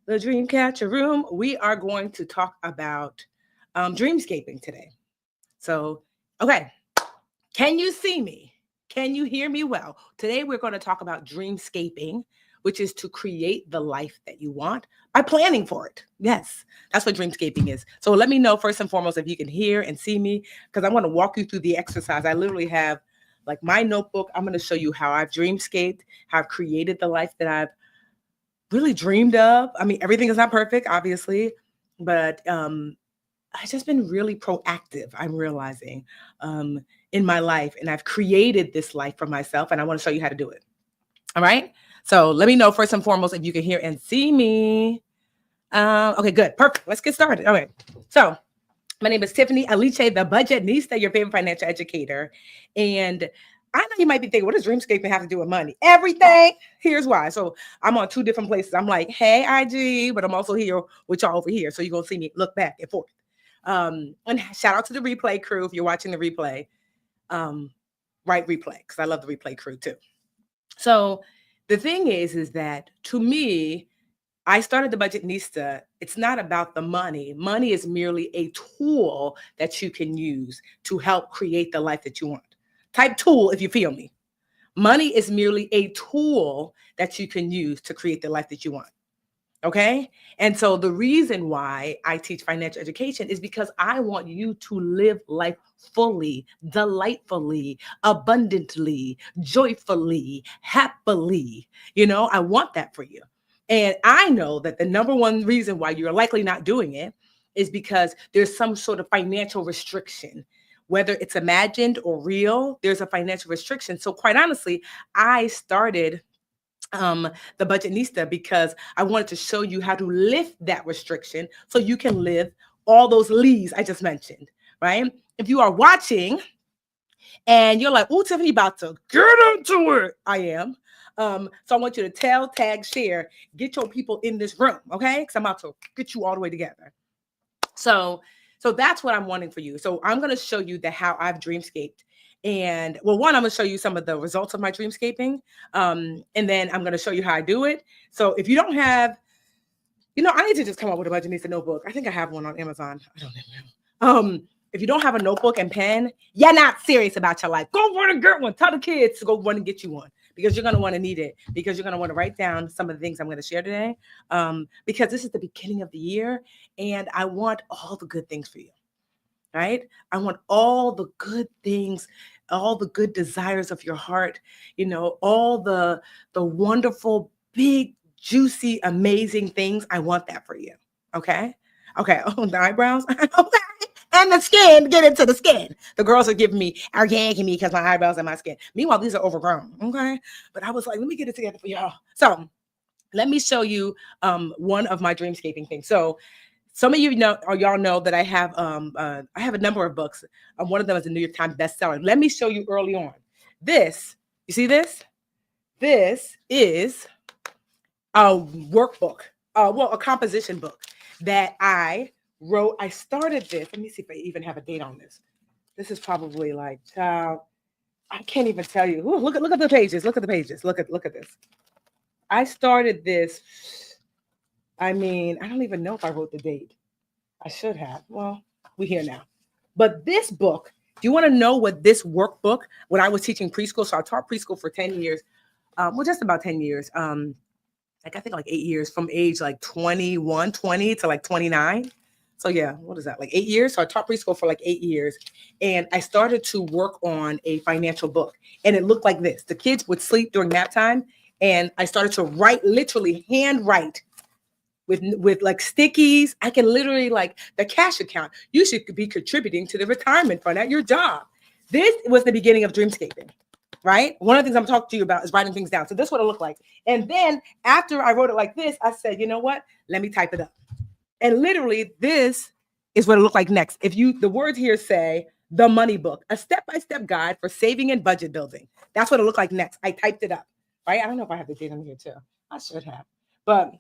the Dreamcatcher Room. We are going to talk about dreamscaping today. So, okay, can you see me? Can you hear me well? Today, we're going to talk about dreamscaping, which is to create the life that you want by planning for it. Yes, that's what dreamscaping is. So, let me know first and foremost if you can hear and see me, because I want to walk you through the exercise. I literally have like my notebook. I'm going to show you how I've dreamscaped, how I've created the life that I've really dreamed of. I mean, everything is not perfect, obviously, but I've just been really proactive, I'm realizing, in my life. And I've created this life for myself, and I want to show you how to do it. All right. So let me know first and foremost if you can hear and see me. Okay, good. Perfect. Let's get started. All right. So my name is Tiffany Aliche, the Budgetnista, your favorite financial educator. And I know you might be thinking, what does dreamscaping have to do with money? Everything. Here's why. So I'm on two different places. I'm like, hey, IG, but I'm also here with y'all over here. So you're going to see me look back and forth. And shout out to the replay crew if you're watching the replay. Right replay, because I love the replay crew too. So the thing is that to me, I started the Budgetnista. It's not about the money. Money is merely a tool that you can use to help create the life that you want. Type tool if you feel me. Money is merely a tool that you can use to create the life that you want. Okay. And so the reason why I teach financial education is because I want you to live life fully, delightfully, abundantly, joyfully, happily. I want that for you. And I know that the number one reason why you're likely not doing it is because there's some sort of financial restriction. Whether it's imagined or real, there's a financial restriction. So quite honestly, I started the Budgetnista because I wanted to show you how to lift that restriction so you can live all those leads I just mentioned, right? If you are watching and you're like, oh, Tiffany about to get into it, I am. So I want you to tell, tag, share, get your people in this room, okay? Because I'm about to get you all the way together. So that's what I'm wanting for you. So I'm going to show you how I've dreamscaped. And well, one, I'm going to show you some of the results of my dreamscaping. And then I'm going to show you how I do it. So if you don't have, I need to just come up with a Budgetnista notebook. I think I have one on Amazon. I don't know. If you don't have a notebook and pen, you're not serious about your life. Go run and get one. Tell the kids to go run and get you one, because you're going to want to need it, because you're going to want to write down some of the things I'm going to share today, because this is the beginning of the year, and I want all the good things for you, right? I want all the good things, all the good desires of your heart, all the wonderful, big, juicy, amazing things. I want that for you, okay? Okay, oh, the eyebrows, okay. And the skin, get into the skin. The girls are gagging me because my eyebrows and my skin. Meanwhile, these are overgrown, okay? But I was like, let me get it together for y'all. So let me show you one of my dreamscaping things. So some of you know, or y'all know that I have a number of books. One of them is a New York Times bestseller. Let me show you early on. This, you see this? This is a workbook, a composition book that I wrote. I started this. Let me see if I even have a date on this. This is probably like, I can't even tell you. Ooh, look at the pages. Look at the pages. Look at this. I started this. I mean, I don't even know if I wrote the date. I should have. Well, we're here now. But this book, do you want to know what this workbook, when I was teaching preschool? So I taught preschool for 10 years. Just about 10 years. I think like 8 years, from age like 20 to like 29. So yeah, what is that? Like 8 years. So I taught preschool for like 8 years. And I started to work on a financial book. And it looked like this. The kids would sleep during nap time. And I started to write, literally hand write with like stickies. I can literally, like, the cash account. You should be contributing to the retirement fund at your job. This was the beginning of dreamscaping, right? One of the things I'm talking to you about is writing things down. So this is what it looked like. And then after I wrote it like this, I said, you know what? Let me type it up. And literally, this is what it looked like next. The words here say, the money book, a step-by-step guide for saving and budget building. That's what it looked like next. I typed it up, right? I don't know if I have the date on here too. I should have. But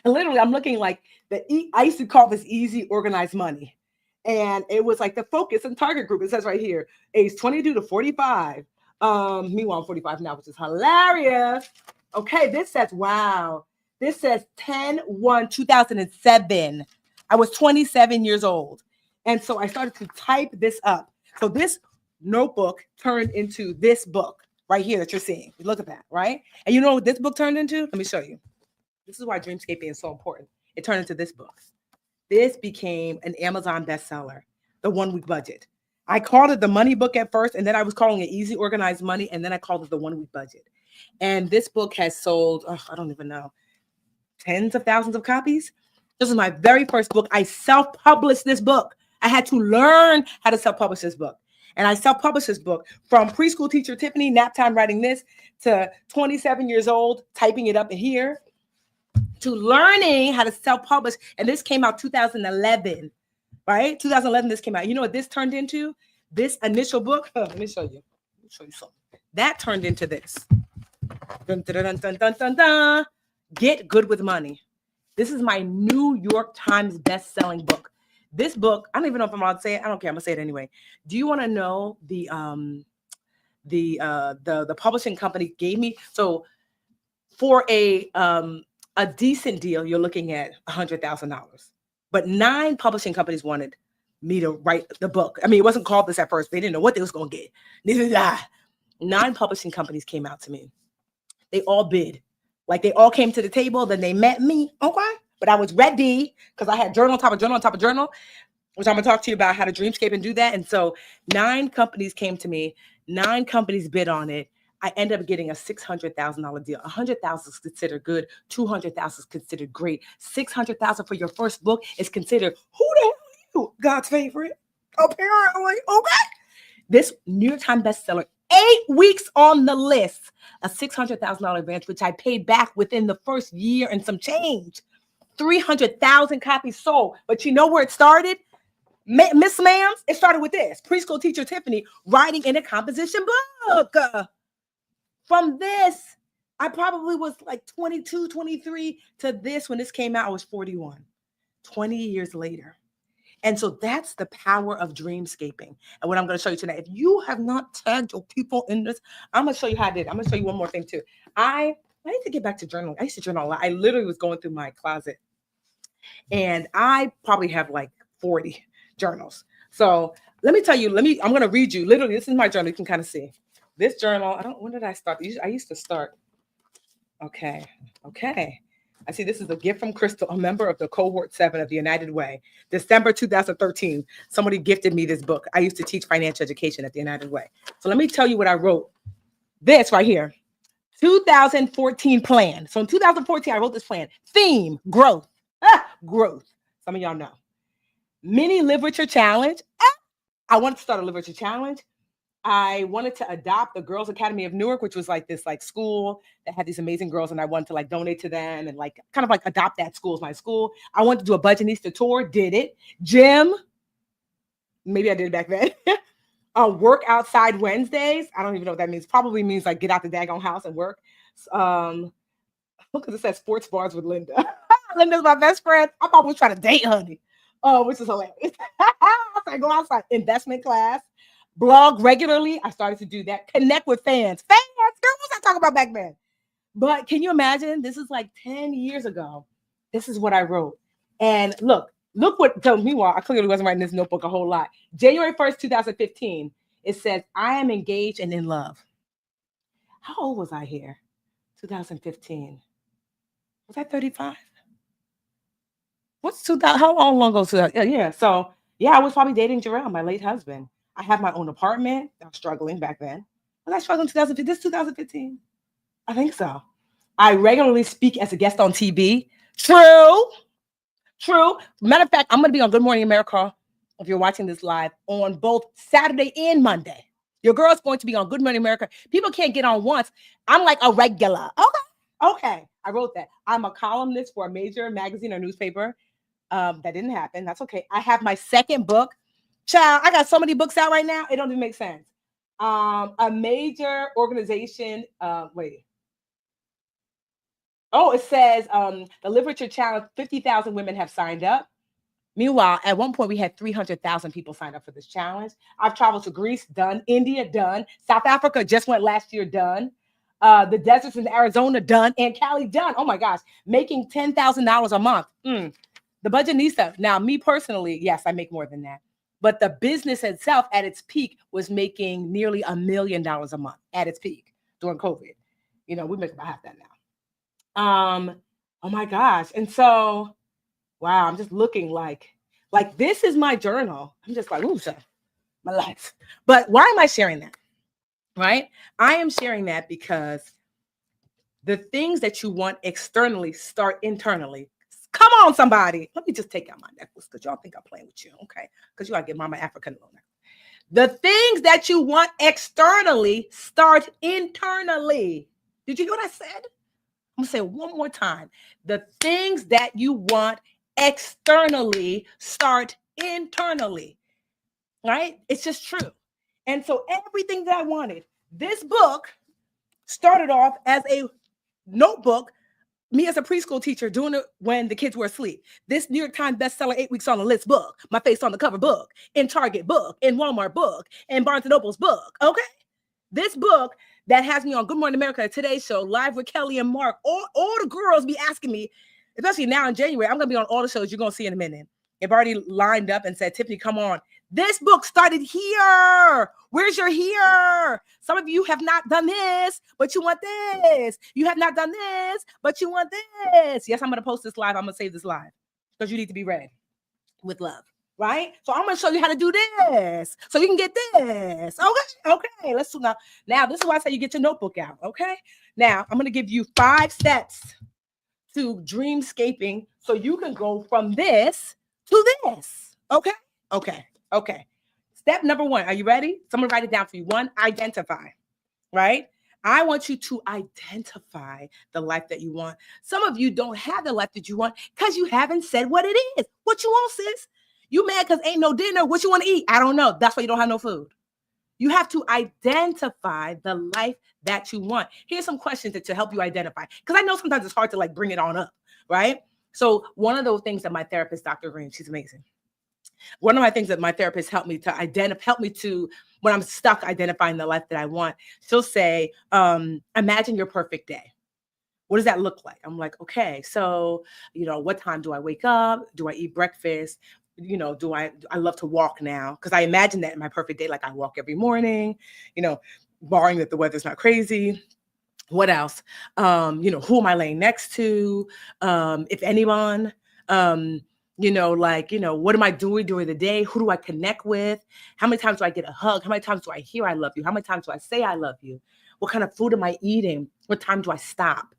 literally, I'm looking like I used to call this easy, organized money. And it was like the focus and target group. It says right here, age 22 to 45. Meanwhile, I'm 45 now, which is hilarious. Okay, this says, wow, This says 10/1/2007. I was 27 years old. And so I started to type this up. So this notebook turned into this book right here that you're seeing. Look at that, right? And you know what this book turned into? Let me show you. This is why Dreamscaping is so important. It turned into this book. This became an Amazon bestseller, The 1 Week Budget. I called it the money book at first, and then I was calling it Easy Organized Money, and then I called it the 1 Week Budget. And this book has sold, I don't even know, tens of thousands of copies. This is my very first book. I self-published this book. I had to learn how to self-publish this book. And I self-published this book from preschool teacher Tiffany, nap time writing this, to 27 years old, typing it up in here, to learning how to self-publish. And this came out 2011, right? 2011, this came out. You know what this turned into? This initial book. Let me show you. Let me show you something. That turned into this. Dun, dun, dun, dun, dun, dun, dun. Get Good with Money. This is my New York Times best-selling book. This book, I don't even know if I'm allowed to say it. I don't care. I'm gonna say it anyway. Do you want to know the publishing company gave me? So for a decent deal, you're looking at $100,000. But 9 publishing companies wanted me to write the book. I mean, it wasn't called this at first. They didn't know what they was gonna get. Neither did I. 9 publishing companies came out to me. They all bid. Like they all came to the table, then they met me. Okay. But I was ready because I had journal on top of journal on top of journal, which I'm going to talk to you about how to dreamscape and do that. And so 9 companies came to me. 9 companies bid on it. I ended up getting a $600,000 deal. $100,000 is considered good. $200,000 is considered great. $600,000 for your first book is considered, who the hell are you? God's favorite. Apparently. Okay. This New York Times bestseller, 8 weeks on the list, a $600,000 advance, which I paid back within the first year and some change. 300,000 copies sold. But you know where it started? Miss Ma'ams, it started with this. Preschool teacher Tiffany writing in a composition book. From this, I probably was like 22, 23 to this. When this came out, I was 41. 20 years later. And so that's the power of dreamscaping. And what I'm going to show you tonight, if you have not tagged your people in this, I'm going to show you how I did. I'm going to show you one more thing too. I need to get back to journaling. I used to journal a lot. I literally was going through my closet and I probably have like 40 journals. So let me tell you, I'm going to read you. Literally, this is my journal. You can kind of see this journal. When did I start? I used to start. Okay. I see this is a gift from Crystal, a member of the cohort 7 of the United Way. December 2013, somebody gifted me this book. I used to teach financial education at the United Way. So let me tell you what I wrote. This right here, 2014 plan. So in 2014, I wrote this plan. Theme, growth. Growth. Some of y'all know. Mini literature challenge. I wanted to start a literature challenge. I wanted to adopt the Girls Academy of Newark, which was like this like school that had these amazing girls, and I wanted to like donate to them and like kind of like adopt that school as my school. I wanted to do a Budgetnista tour, did it. Gym, maybe I did it back then. Work outside Wednesdays. I don't even know what that means. Probably means like get out the daggone house and work. Look, it says sports bars with Linda. Linda's my best friend. I'm always trying to date honey. Which is hilarious. I go outside. Investment class. Blog regularly. I started to do that. Connect with fans. Girl, what was I talking about back then? But can you imagine? This is like 10 years ago. This is what I wrote. And look what, so meanwhile, I clearly wasn't writing this notebook a whole lot. January 1st, 2015, it says, I am engaged and in love. How old was I here? 2015. Was I 35? What's 2000? How long ago? Yeah. So yeah, I was probably dating Jarrell, my late husband. I have my own apartment. I was struggling back then. Was I struggling in 2015? This 2015? I think so. I regularly speak as a guest on TV. True. Matter of fact, I'm going to be on Good Morning America, if you're watching this live, on both Saturday and Monday. Your girl's going to be on Good Morning America. People can't get on once. I'm like a regular. Okay. I wrote that. I'm a columnist for a major magazine or newspaper. That didn't happen. That's okay. I have my second book. Child, I got so many books out right now. It don't even make sense. A major organization. It says the Literature Challenge, 50,000 women have signed up. Meanwhile, at one point, we had 300,000 people sign up for this challenge. I've traveled to Greece, done. India, done. South Africa just went last year, done. The deserts in Arizona done, and Cali done. Oh my gosh, making $10,000 a month. The Budgetnista. Now, me personally, yes, I make more than that. But the business itself at its peak was making nearly $1 million a month at its peak during COVID. We make about half that now. Oh my gosh. And so, wow, I'm just looking like this is my journal. I'm just like, ooh, my life. But why am I sharing that? Right? I am sharing that because the things that you want externally start internally. Come on, somebody. Let me just take out my necklace because y'all think I'm playing with you. Okay. Because you gotta get Mama African on that. The things that you want externally start internally. Did you hear what I said? I'm gonna say it one more time. The things that you want externally start internally. Right? It's just true. And so everything that I wanted, this book started off as a notebook, me as a preschool teacher doing it when the kids were asleep. This New York Times bestseller, 8 weeks on the list book, my face on the cover book, in Target book, in Walmart book, in Barnes & Noble's book, okay? This book that has me on Good Morning America, Today Show, Live with Kelly and Mark, all the girls be asking me, especially now in January, I'm going to be on all the shows you're going to see in a minute. They've already lined up and said, Tiffany, come on. This book started here. Where's your here? Some of you have not done this, but you want this. You have not done this, but you want this. Yes, I'm going to post this live. I'm going to save this live because you need to be read with love, right? So I'm going to show you how to do this so you can get this. Okay. Let's do now. Now, this is why I say you get your notebook out, okay? Now, I'm going to give you 5 steps to dreamscaping so you can go from this to this, okay. Step number 1, are you ready? Someone write it down for you. 1, identify, right? I want you to identify the life that you want. Some of you don't have the life that you want because you haven't said what it is. What you want, sis? You mad because ain't no dinner. What you want to eat? I don't know. That's why you don't have no food. You have to identify the life that you want. Here's some questions to help you identify. Because I know sometimes it's hard to bring it on up, right? So one of those things that my therapist, Dr. Green, she's amazing. One of my things that my therapist helped me to when I'm stuck identifying the life that I want, she'll say, imagine your perfect day. What does that look like? I'm like, okay, so, what time do I wake up? Do I eat breakfast? I love to walk now because I imagine that in my perfect day, like I walk every morning, barring that the weather's not crazy. What else? Who am I laying next to? If anyone, what am I doing during the day? Who do I connect with? How many times do I get a hug? How many times do I hear I love you? How many times do I say I love you? What kind of food am I eating? What time do I stop?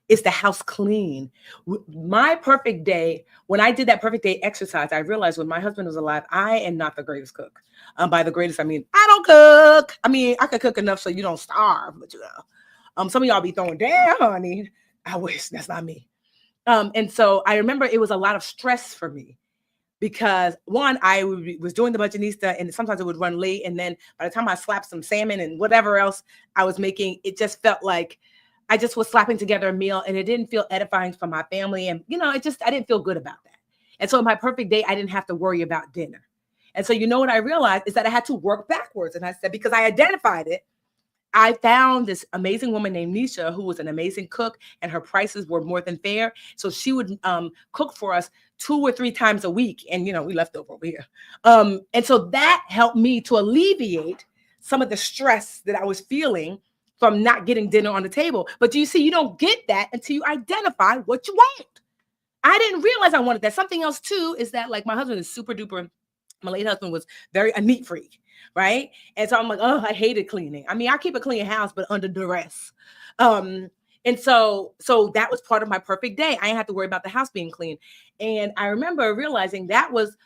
Is the house clean? My perfect day, when I did that perfect day exercise, I realized when my husband was alive, I am not the greatest cook. By the greatest, I mean, I don't cook. I mean, I could cook enough so you don't starve, but some of y'all be throwing down, honey. I wish that's not me. And so I remember it was a lot of stress for me because 1, I was doing the Budgetnista and sometimes it would run late. And then by the time I slapped some salmon and whatever else I was making, it just felt like I just was slapping together a meal and it didn't feel edifying for my family. And, I didn't feel good about that. And so in my perfect day, I didn't have to worry about dinner. And so, what I realized is that I had to work backwards. And I said, because I identified it, I found this amazing woman named Nisha, who was an amazing cook, and her prices were more than fair. So she would cook for us 2 or 3 times a week. And, we left over here. And so that helped me to alleviate some of the stress that I was feeling from not getting dinner on the table. But you see, you don't get that until you identify what you want. I didn't realize I wanted that. Something else too is that my husband is super duper. My late husband was a neat freak, right? And so I'm like, oh, I hated cleaning. I mean, I keep a clean house, but under duress. And so that was part of my perfect day. I didn't have to worry about the house being clean. And I remember realizing that was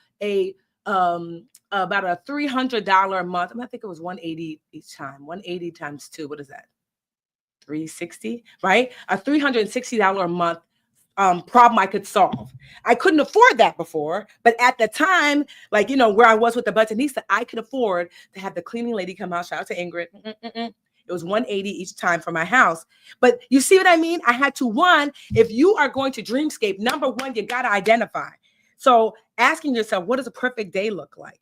about a $300 a month. I think it was $180 each time. 180 times 2. What is that? $360, right? A $360 a month problem I could solve. I couldn't afford that before, but at the time, where I was with the Budgetnista, I could afford to have the cleaning lady come out. Shout out to Ingrid. It was $180 each time for my house. But you see what I mean? I had to, 1, if you are going to dreamscape, number 1, you got to identify. So asking yourself, what does a perfect day look like?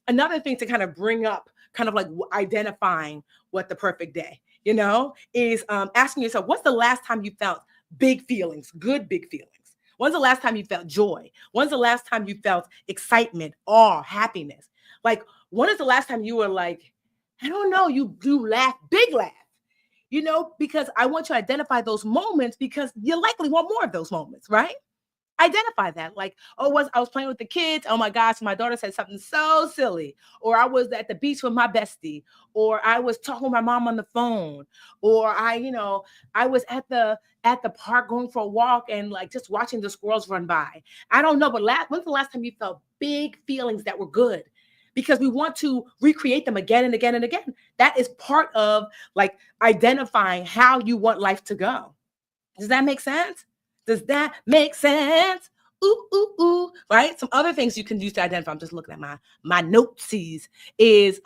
Another thing to kind of bring up, kind of identifying what the perfect day. is asking yourself, what's the last time you felt big feelings, good big feelings? When's the last time you felt joy? When's the last time you felt excitement, awe, happiness? Like, when is the last time you were like, I don't know, you laugh, big laugh, because I want you to identify those moments because you likely want more of those moments, right? Identify that. Like, oh, I was playing with the kids. Oh my gosh, my daughter said something so silly. Or I was at the beach with my bestie. Or I was talking with my mom on the phone. Or I was at the park going for a walk and like just watching the squirrels run by. I don't know, but when's the last time you felt big feelings that were good? Because we want to recreate them again and again and again. That is part of like identifying how you want life to go. Does that make sense? Does that make sense? Ooh, ooh, ooh. Right? Some other things you can use to identify. I'm just looking at my notesies. Is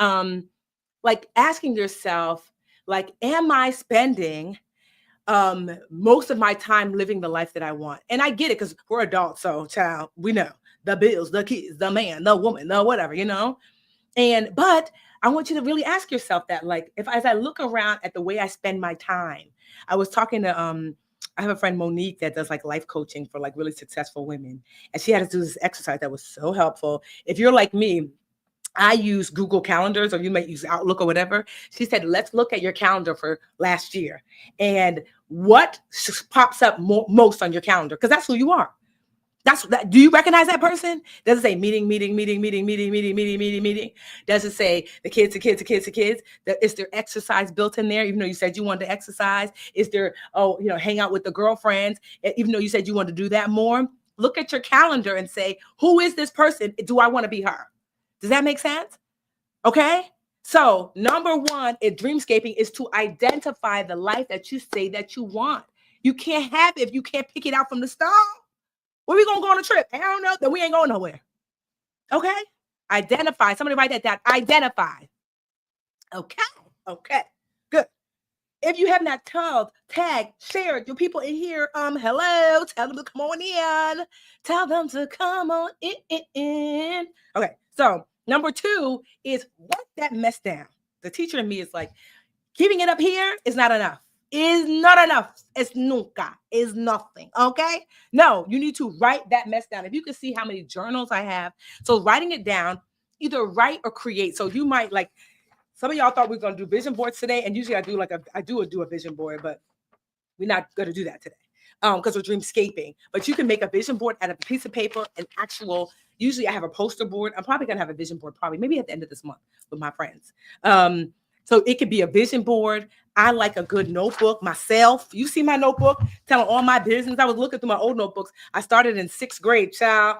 like asking yourself, like, am I spending most of my time living the life that I want? And I get it because we're adults, so child, we know the bills, the kids, the man, the woman, the whatever, but I want you to really ask yourself that, like, as I look around at the way I spend my time. I was talking to I have a friend, Monique, that does like life coaching for like really successful women. And she had to do this exercise that was so helpful. If you're like me, I use Google Calendars, or you might use Outlook or whatever. She said, let's look at your calendar for last year and what pops up most on your calendar, because that's who you are. Do you recognize that person? Does it say meeting, meeting, meeting, meeting, meeting, meeting, meeting, meeting, meeting? Does it say the kids, the kids, the kids, the kids? Is there exercise built in there, even though you said you wanted to exercise? Is there, hang out with the girlfriends, even though you said you wanted to do that more? Look at your calendar and say, who is this person? Do I want to be her? Does that make sense? Okay. So number one in dreamscaping is to identify the life that you say that you want. You can't have it if you can't pick it out from the start. Where we gonna go on a trip? I don't know. Then we ain't going nowhere. Okay? Identify. Somebody write that down. Identify. Okay. Good. If you have not tagged, shared your people in here, hello, tell them to come on in. Tell them to come on in. Okay. So number 2 is work that mess down. The teacher in me is like, keeping it up here is not enough. Is not enough. Es nunca. Is nothing. Okay? No, you need to write that mess down. If you can see how many journals I have. So writing it down, either write or create. So you might, like, some of y'all thought we were going to do vision boards today. And usually I do a vision board, but we're not going to do that today. Because we're dreamscaping. But you can make a vision board out of a piece of paper, usually I have a poster board. I'm probably going to have a vision board maybe at the end of this month with my friends. So it could be a vision board. I like a good notebook myself. You see my notebook telling all my business. I was looking through my old notebooks. I started in 6th grade, child.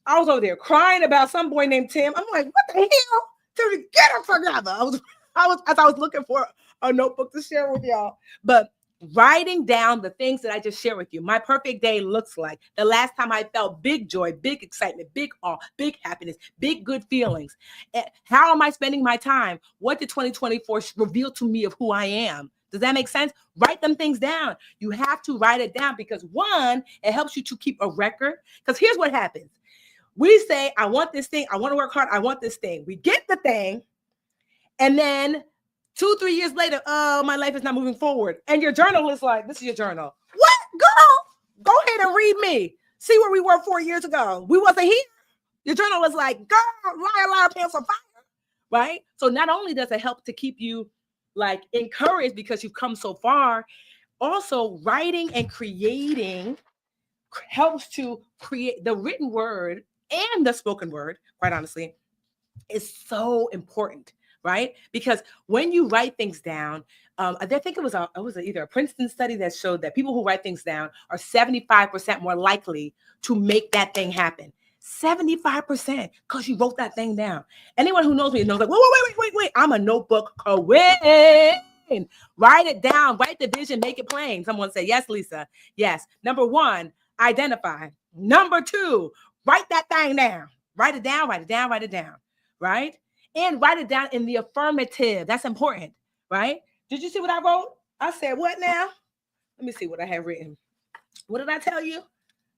I was over there crying about some boy named Tim. I'm like, what the hell? To get her together. I was looking for a notebook to share with y'all. But writing down the things that I just shared with you. My perfect day looks like the last time I felt big joy, big excitement, big awe, big happiness, big good feelings. How am I spending my time? What did 2024 reveal to me of who I am? Does that make sense? Write them things down. You have to write it down because, one, it helps you to keep a record. Because here's what happens. We say, I want this thing. I want to work hard. I want this thing. We get the thing. And then 2-3 years later, oh, my life is not moving forward. And your journal is like, this is your journal. What? Girl, go ahead and read me. See where we were 4 years ago. We wasn't here. Your journal is like, girl, liar, pants on fire. Right? So not only does it help to keep you like encouraged because you've come so far, also writing and creating helps to create the written word and the spoken word, quite honestly, is so important. Right? Because when you write things down, I think it was either a Princeton study that showed that people who write things down are 75% more likely to make that thing happen. 75% because you wrote that thing down. Anyone who knows me knows like, wait. I'm a notebook queen. Write it down. Write the vision. Make it plain. Someone say, yes, Lisa. Yes. Number 1, identify. Number 2, write that thing down. Write it down. Right? And write it down in the affirmative. That's important, right? Did you see what I wrote? I said, what now? Let me see what I have written. What did I tell you?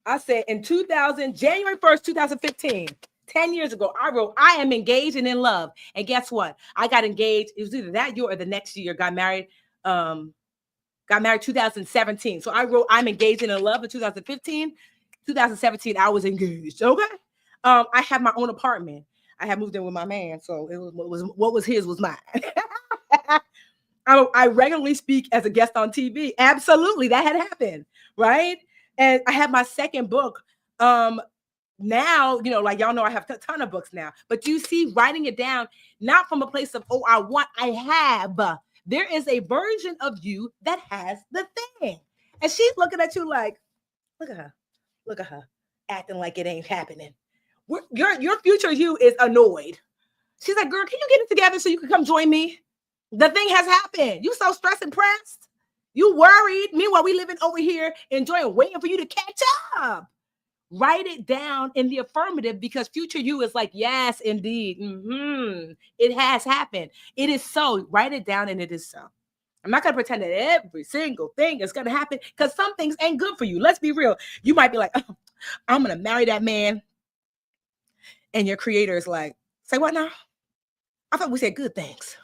I said in January 1st, 2015, 10 years ago, I wrote, I am engaged and in love. And guess what? I got engaged. It was either that year or the next year, got married Got married 2017. So I wrote I'm engaged and in love in 2015. 2017, I was engaged. Okay. I have my own apartment. I have moved in with my man, so it was what was his was mine. I regularly speak as a guest on TV. Absolutely, that had happened, right? And I have my second book. Now, like y'all know, I have a ton of books now. But you see, writing it down, not from a place of, oh, I have. There is a version of you that has the thing. And she's looking at you like, look at her, acting like it ain't happening. Your future you is annoyed. She's like, girl, can you get it together so you can come join me? The thing has happened. You so stressed and pressed. You worried. Meanwhile, we living over here enjoying, waiting for you to catch up. Write it down in the affirmative because future you is like, yes, indeed. It has happened. It is so. Write it down and it is so. I'm not going to pretend that every single thing is going to happen because some things ain't good for you. Let's be real. You might be like, oh, I'm going to marry that man. And your creator is like, say what now? I thought we said good things.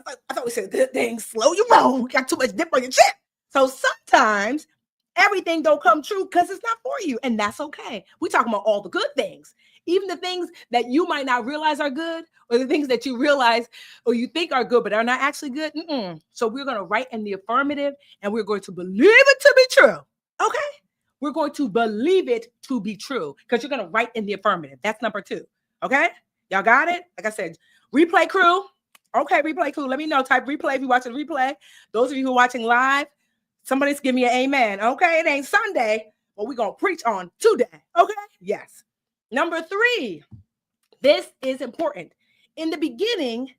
I thought we said good things. Slow your roll. You got too much dip on your chip. So sometimes everything don't come true because it's not for you. And that's okay. We're talking about all the good things. Even the things that you might not realize are good, or the things that you realize or you think are good, but are not actually good. So we're going to write in the affirmative and we're going to believe it to be true. Okay. We're going to believe it to be true because you're going to write in the affirmative. That's number 2. Okay. Y'all got it? Like I said, replay crew. Okay. Replay crew. Let me know. Type replay if you're watching replay. Those of you who are watching live, somebody's give me an amen. Okay. It ain't Sunday, but we're going to preach on today. Okay. Yes. Number 3, this is important. In the beginning,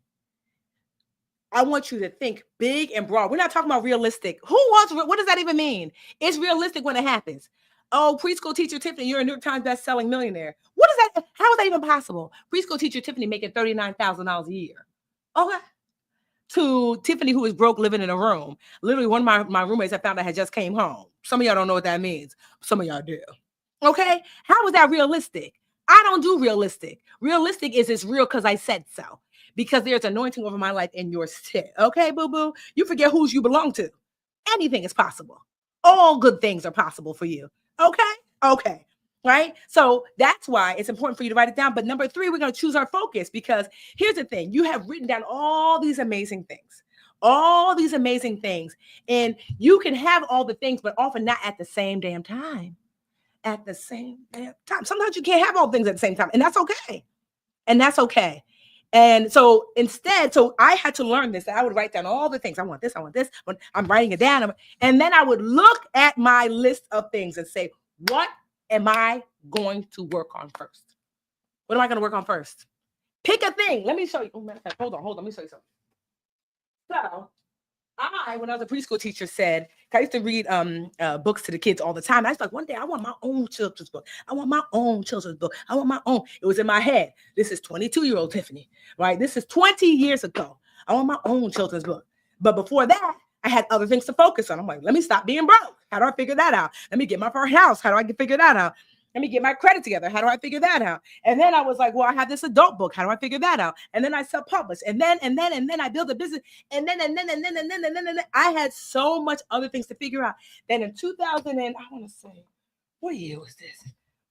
I want you to think big and broad. We're not talking about realistic. What does that even mean? It's realistic when it happens. Oh, preschool teacher Tiffany, you're a New York Times best-selling millionaire. What is that? How is that even possible? Preschool teacher Tiffany making $39,000 a year. Okay. To Tiffany, who is broke, living in a room. Literally, one of my roommates I found out had just came home. Some of y'all don't know what that means. Some of y'all do. Okay. How is that realistic? I don't do realistic. Realistic is it's real because I said so. Because there's anointing over my life and yours too. Okay, boo-boo? You forget whose you belong to. Anything is possible. All good things are possible for you. Okay? Okay. Right? So that's why it's important for you to write it down. But number 3, we're going to choose our focus because here's the thing. You have written down all these amazing things. All these amazing things. And you can have all the things, but often not at the same damn time. At the same damn time. Sometimes you can't have all things at the same time. And that's okay. And that's okay. And so instead, I had to learn this. I would write down all the things. I want this. I want this. I'm writing it down. And then I would look at my list of things and say, what am I going to work on first? What am I going to work on first? Pick a thing. Let me show you. Oh, matter of fact, hold on. Let me show you something. So when I was a preschool teacher, I used to read books to the kids all the time. I was like, one day I want my own children's book. I want my own children's book. I want my own. It was in my head. This is 22-year-old Tiffany, right? This is 20 years ago. I want my own children's book. But before that, I had other things to focus on. I'm like, let me stop being broke. How do I figure that out? Let me get my first house. How do I figure that out? Let me get my credit together. How do I figure that out? And then I was like, well, I have this adult book. How do I figure that out? And then I self-published. And then I built a business. And then I had so much other things to figure out. Then in 2000 and I want to say, what year was this?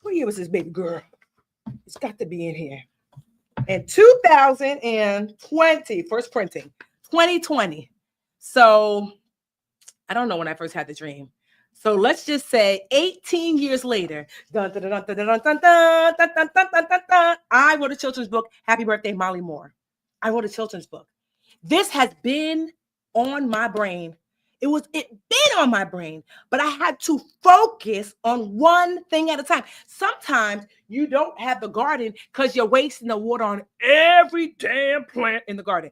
What year was this, baby girl? It's got to be in here. In 2020, first printing, 2020. So I don't know when I first had the dream. So let's just say 18 years later, I wrote a children's book. Happy birthday, Molly Moore. I wrote a children's book. This has been on my brain. It been on my brain, but I had to focus on one thing at a time. Sometimes you don't have the garden because you're wasting the water on every damn plant in the garden.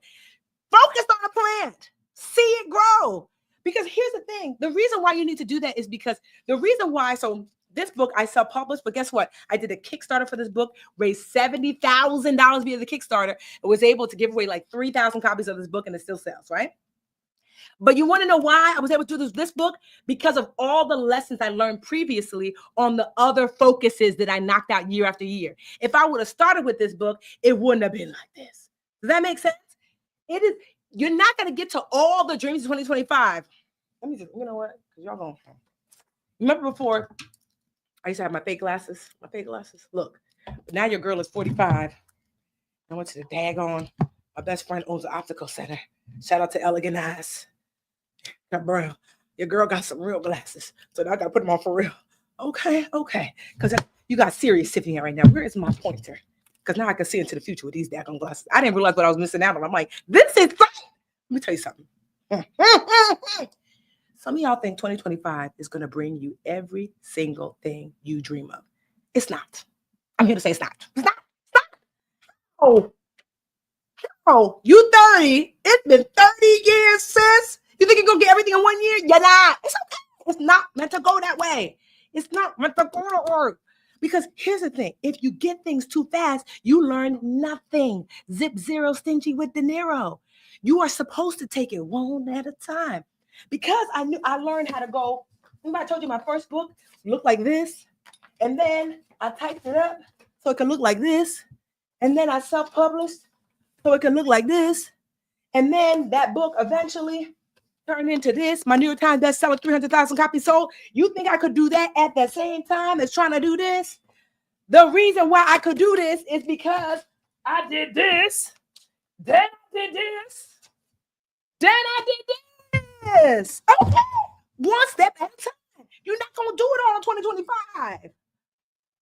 Focus on the plant. See it grow. Because here's the thing. The reason why you need to do that is because so this book I self-published, but guess what? I did a Kickstarter for this book, raised $70,000 via the Kickstarter, and was able to give away like 3,000 copies of this book, and it still sells, right? But you want to know why I was able to do this book? Because of all the lessons I learned previously on the other focuses that I knocked out year after year. If I would have started with this book, it wouldn't have been like this. Does that make sense? It is. You're not going to get to all the dreams in 2025. Let me just, you know what? Because y'all going, remember before I used to have my fake glasses? My fake glasses. Look, now your girl is 45. I went to the daggone. My best friend owns an optical center. Shout out to Elegant Eyes. Got brown. Your girl got some real glasses. So now I got to put them on for real. Okay. Because you got serious sitting here right now. Where is my pointer? Because now I can see into the future with these daggone glasses. I didn't realize what I was missing out on. I'm like, this is great. Let me tell you something. Some of y'all think 2025 is going to bring you every single thing you dream of. It's not. I'm here to say it's not. It's not. Oh, you 30. It's been 30 years, sis. You think you're going to get everything in 1 year? You're not. It's okay. It's not meant to go that way. It's not meant to go to work. Because here's the thing. If you get things too fast, you learn nothing. Zip zero stingy with De Niro. You are supposed to take it one at a time. Because I learned how to go. Remember I told you my first book looked like this. And then I typed it up so it could look like this. And then I self-published so it can look like this. And then that book eventually turned into this. My New York Times bestseller, 300,000 copies sold. You think I could do that at the same time as trying to do this? The reason why I could do this is because I did this. Then I did this. Then I did this. Okay. One step at a time. You're not going to do it all in 2025.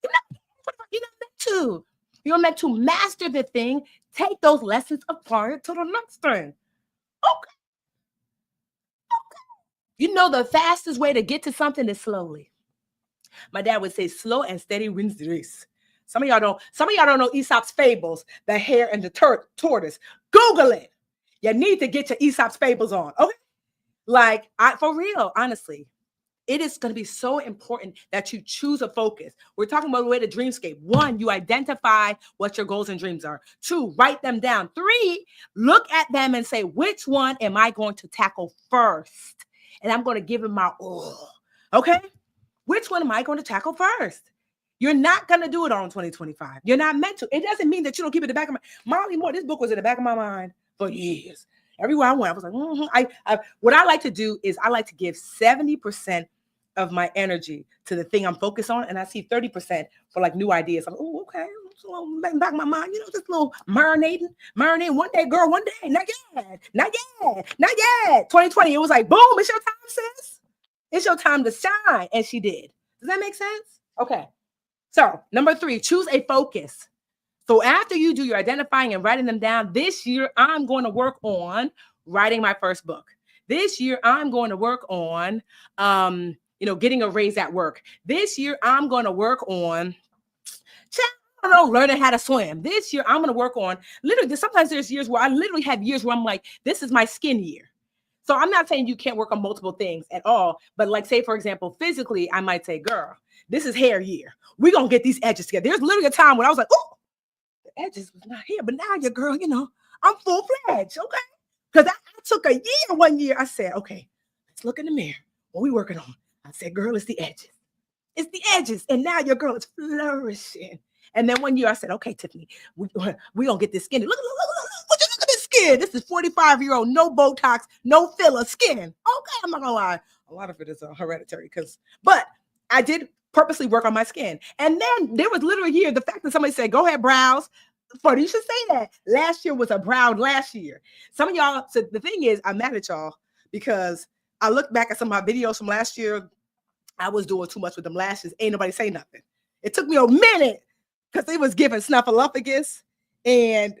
You're not meant to. You're meant to master the thing. Take those lessons apart to the next thing. Okay. You know the fastest way to get to something is slowly. My dad would say, slow and steady wins the race. Some of y'all don't know Aesop's fables, the hare and the tortoise. Google it. You need to get your Aesop's fables on. Okay. Like, for real, honestly. It is going to be so important that you choose a focus. We're talking about the way to dreamscape. 1, you identify what your goals and dreams are. 2, write them down. 3, look at them and say, which one am I going to tackle first? And I'm going to give it my all. Okay? Which one am I going to tackle first? You're not going to do it all in 2025. You're not meant to. It doesn't mean that you don't keep it in the back of my Molly Moore. This book was in the back of my mind for years. Everywhere I went, I was like, what I like to do is I like to give 70% of my energy to the thing I'm focused on, and I see 30% for like new ideas. I'm like, oh, okay, it's a little back of my mind, just a little marinating. One day, girl, one day, not yet. 2020, it was like, boom, it's your time, sis. It's your time to shine, and she did. Does that make sense? Okay. So number 3, choose a focus. So after you do your identifying and writing them down, this year I'm going to work on writing my first book. This year I'm going to work on getting a raise at work. This year, I'm going to work on, learning how to swim. This year, I'm going to work on, literally, sometimes there's years where I literally have years where I'm like, this is my skin year. So I'm not saying you can't work on multiple things at all, but like say, for example, physically, I might say, girl, this is hair year. We're going to get these edges together. There's literally a time when I was like, oh, the edges was not here, but now your girl, I'm full-fledged, okay? Because I took a year, 1 year. I said, okay, let's look in the mirror. What we working on? I said, girl, it's the edges. It's the edges. And now your girl is flourishing. And then 1 year I said, okay, Tiffany, we going to get this skin. Look at this skin. This is 45-year-old, no Botox, no filler skin. Okay, I'm not going to lie. A lot of it is hereditary. But I did purposely work on my skin. And then there was literally here, the fact that somebody said, go ahead, brows. Funny, you should say that. Last year was a brown last year. Some of y'all, so the thing is, I'm mad at y'all because I look back at some of my videos from last year. I was doing too much with them lashes. Ain't nobody say nothing. It took me a minute because they was giving snuffleupagus. And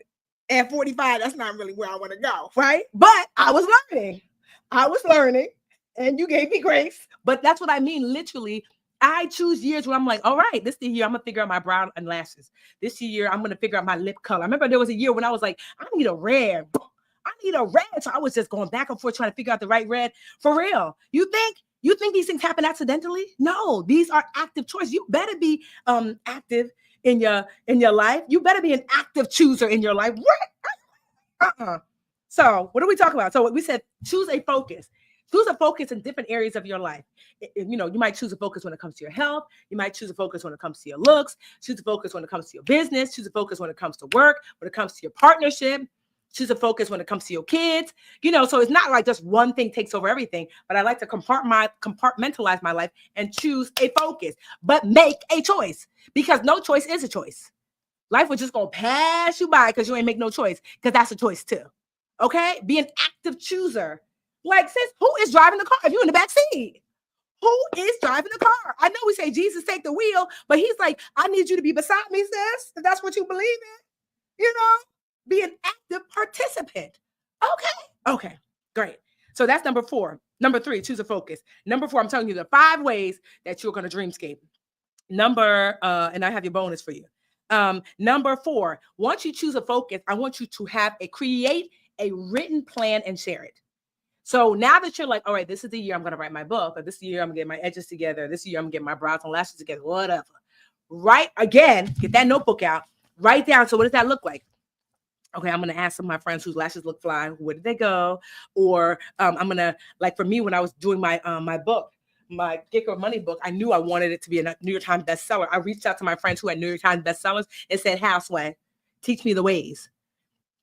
at 45, that's not really where I want to go, right? But I was learning. And you gave me grace. But that's what I mean. Literally, I choose years where I'm like, all right, this is the year I'm going to figure out my brow and lashes. This year, I'm going to figure out my lip color. I remember there was a year when I was like, I need a red. So I was just going back and forth trying to figure out the right red. For real. You think these things happen accidentally? No, these are active choices. You better be active in your life. You better be an active chooser in your life. So what are we talking about? So we said choose a focus. Choose a focus in different areas of your life. You might choose a focus when it comes to your health. You might choose a focus when it comes to your looks. Choose a focus when it comes to your business. Choose a focus when it comes to work, when it comes to your partnership. choose a focus when it comes to your kids. So it's not like just one thing takes over everything, but I like to compartmentalize my life and choose a focus, but make a choice, because no choice is a choice. Life was just going to pass you by because you ain't make no choice, because that's a choice too. Okay? Be an active chooser. Like, sis, who is driving the car if you're in the back seat? Who is driving the car? I know we say Jesus take the wheel, but he's like, I need you to be beside me, sis, if that's what you believe in. Be an active participant. Okay, great. So that's number 4. Number 3, choose a focus. Number 4, I'm telling you the 5 ways that you're going to dreamscape. And I have your bonus for you. Number 4, once you choose a focus, I want you to create a written plan and share it. So now that you're like, all right, this is the year I'm going to write my book, or this year I'm going to get my edges together, this year I'm going to get my brows and lashes together, whatever. Right? Again, get that notebook out, write down. So what does that look like? Okay, I'm going to ask some of my friends whose lashes look fly, where did they go? Or I'm going to, like for me, when I was doing my book, my Get Your Money book, I knew I wanted it to be a New York Times bestseller. I reached out to my friends who had New York Times bestsellers and said, Houseway, teach me the ways.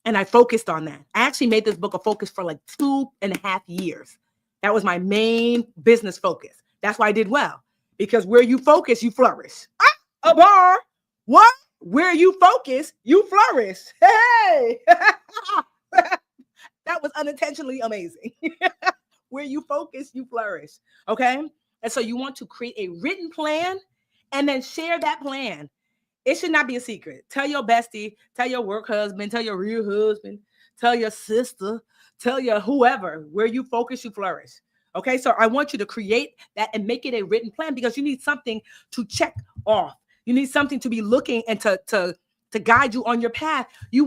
And I focused on that. I actually made this book a focus for like 2.5 years. That was my main business focus. That's why I did well, because where you focus, you flourish. A bar. What? Where you focus, you flourish. Hey, that was unintentionally amazing. Where you focus, you flourish. Okay. And so you want to create a written plan and then share that plan. It should not be a secret. Tell your bestie, tell your work husband, tell your real husband, tell your sister, tell your whoever. Where you focus, you flourish. Okay, so I want you to create that and make it a written plan, because you need something to check off. You need something to be looking and to guide you on your path. This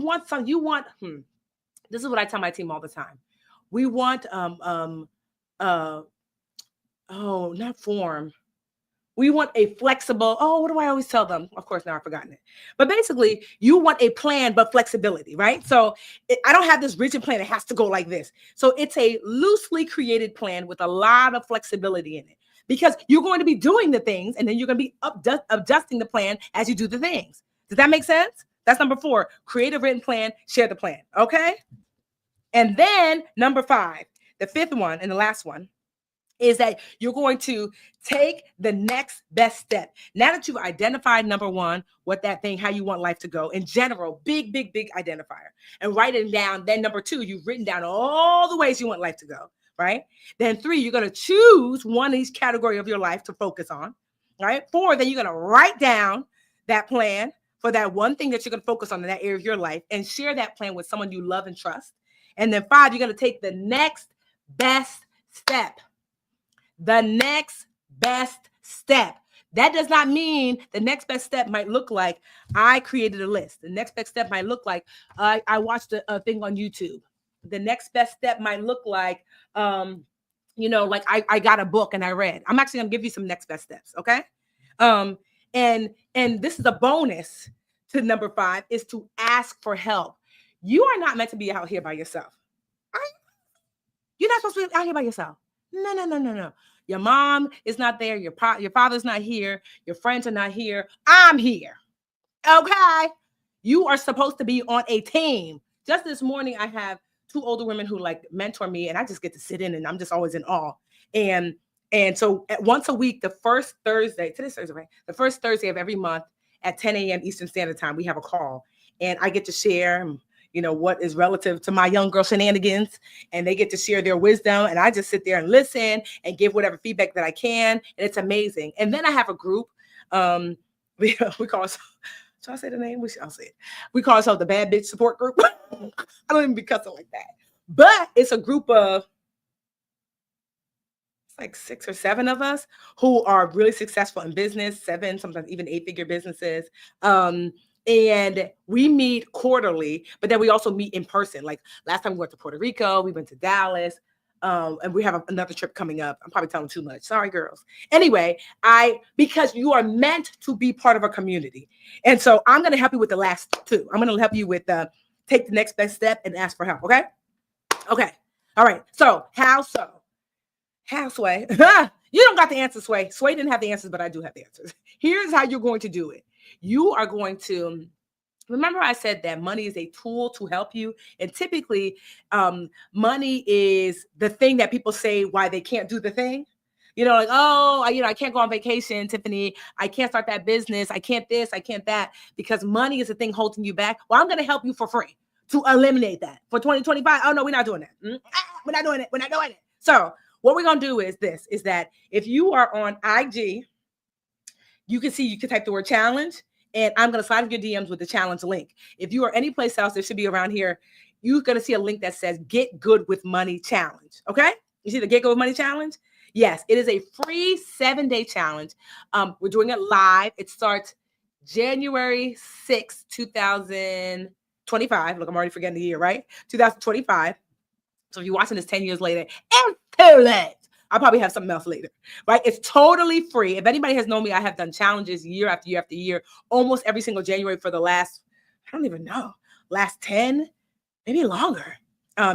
is what I tell my team all the time. We want not form. We want a flexible, what do I always tell them? Of course, now I've forgotten it. But basically, you want a plan, but flexibility, right? So I don't have this rigid plan. It has to go like this. So it's a loosely created plan with a lot of flexibility in it, because you're going to be doing the things, and then you're going to be adjusting the plan as you do the things. Does that make sense? That's number 4. Create a written plan, share the plan. Okay? And then number 5, the 5th one and the last one, is that you're going to take the next best step. Now that you've identified, number 1, what that thing, how you want life to go in general, big identifier, and write it down. Then number 2, you've written down all the ways you want life to go, right? Then 3, you're going to choose one of each category of your life to focus on, right? 4, then you're going to write down that plan for that one thing that you're going to focus on in that area of your life, and share that plan with someone you love and trust. And then 5, you're going to take the next best step. The next best step. That does not mean the next best step might look like I created a list. The next best step might look like I watched a thing on YouTube. The next best step might look like, like I got a book and I read. I'm actually going to give you some next best steps. Okay. And this is a bonus to number 5, is to ask for help. You are not meant to be out here by yourself. You're not supposed to be out here by yourself. No. Your mom is not there. Your father's not here. Your friends are not here. I'm here. Okay. You are supposed to be on a team. Just this morning, I have 2 older women who like mentor me, and I just get to sit in, and I'm just always in awe. And so once a week, the first Thursday, today's Thursday, right? The first Thursday of every month at 10 a.m. Eastern Standard Time, we have a call, and I get to share what is relative to my young girl shenanigans, and they get to share their wisdom, and I just sit there and listen and give whatever feedback that I can, and it's amazing. And then I have a group, we call ourselves, should I say the name? I'll say it. We call ourselves the Bad Bitch Support Group. I don't even be cussing like that, but it's a group of like 6 or 7 of us who are really successful in business, 7, sometimes even 8-figure businesses. And we meet quarterly, but then we also meet in person. Like last time we went to Puerto Rico, we went to Dallas, and we have another trip coming up. I'm probably telling too much. Sorry, girls. Anyway, because you are meant to be part of a community. And so I'm going to help you with the last 2. I'm going to help you with take the next best step and ask for help. Okay. Okay. All right. So how Sway? You don't got the answer, Sway. Sway didn't have the answers, but I do have the answers. Here's how you're going to do it. You are going to Remember I said that money is a tool to help you. And typically, money is the thing that people say why they can't do the thing. Like, oh, I can't go on vacation, Tiffany. I can't start that business. I can't this, I can't that, because money is the thing holding you back. Well, I'm going to help you for free to eliminate that for 2025. Oh, no, we're not doing that. We're not doing it. We're not doing it. So what we're going to do is this, is that if you are on IG, you can type the word challenge, and I'm going to slide in your DMs with the challenge link. If you are any place else, it should be around here. You're going to see a link that says Get Good with Money Challenge. Okay? You see the Get Good with Money Challenge? Yes, it is a free 7-day challenge. We're doing it live. It starts January 6th, 2025. Look, I'm already forgetting the year, right? 2025. So if you're watching this 10 years later, it's too late. I'll probably have something else later, right? It's totally free. If anybody has known me, I have done challenges year after year after year, almost every single January for the last, I don't even know, last 10, maybe longer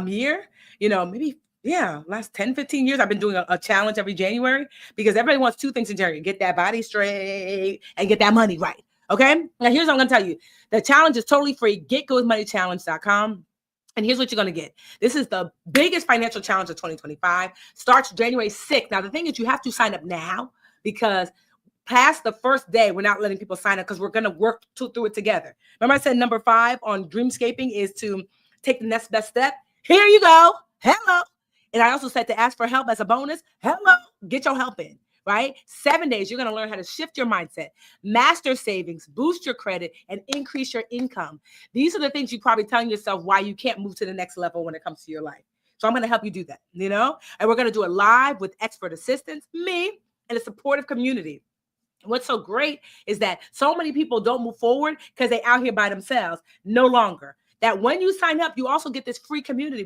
year, maybe, last 10, 15 years, I've been doing a challenge every January, because everybody wants two things in January: get that body straight and get that money right. Okay. Now here's what I'm going to tell you. The challenge is totally free. GetGoodWithMoneyChallenge.com. And here's what you're going to get. This is the biggest financial challenge of 2025. Starts January 6th. Now, the thing is, you have to sign up now, because past the first day, we're not letting people sign up, because we're going to work through it together. Remember I said number 5 on Dreamscaping is to take the next best step? Here you go. Hello. And I also said to ask for help as a bonus. Hello. Get your help in. Right? 7 days, you're going to learn how to shift your mindset, master savings, boost your credit, and increase your income. These are the things you're probably telling yourself why you can't move to the next level when it comes to your life. So I'm going to help you do that, and we're going to do it live with expert assistance, me, and a supportive community. What's so great is that so many people don't move forward because they're out here by themselves. No longer. That when you sign up, you also get this free community.